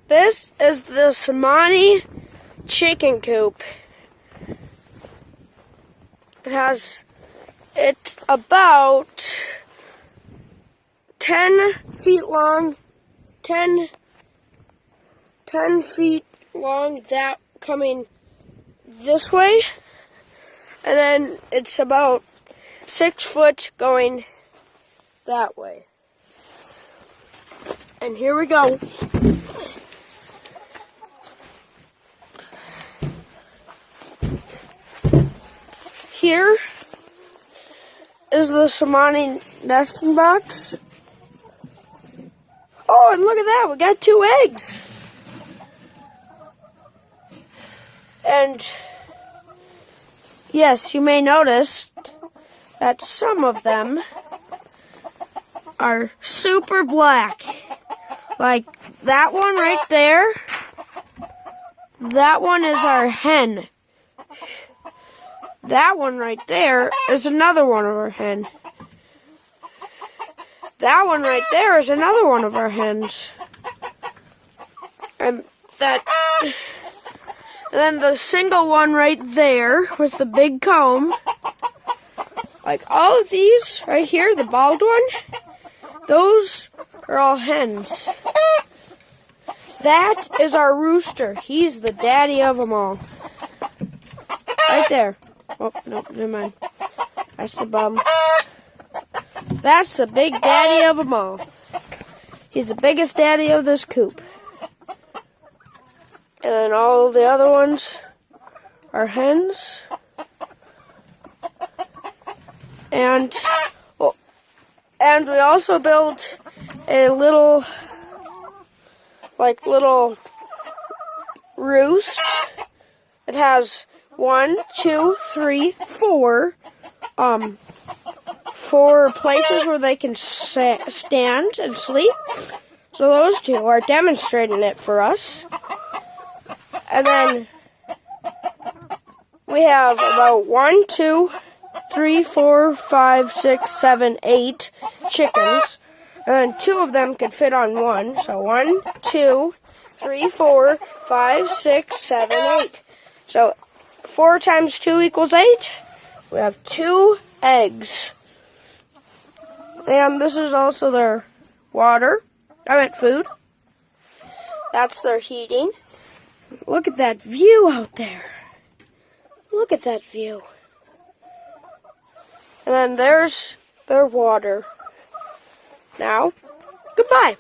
This is the Cemani chicken coop. It's about 10 feet long, 10 feet long, that coming this way, and then it's about 6 foot going that way. And here we go. Here is the Cemani nesting box. Oh, and look at that, we got 2 eggs. And yes, you may notice that some of them are super black. Like that one right there. That one is our hen. That one right there is another one of our hen. That one right there is another one of our hens. And then the single one right there with the big comb. Like all of these right here, the bald one, those are all hens. That is our rooster. He's the daddy of them all. Right there. Oh, no, never mind. That's the bum. That's the big daddy of them all. He's the biggest daddy of this coop. And then all the other ones are hens. And we also built a little roost. It has 1, 2, 3, 4 places where they can stand and sleep. So those 2 are demonstrating it for us. And then we have about 1, 2, 3, 4, 5, 6, 7, 8 chickens. And then 2 of them could fit on one. So 1, 2, 3, 4, 5, 6, 7, 8. So 4 times 2 equals 8. We have 2 eggs. And this is also their water. I meant food. That's their heating. Look at that view out there. Look at that view. And then there's their water. Now, goodbye.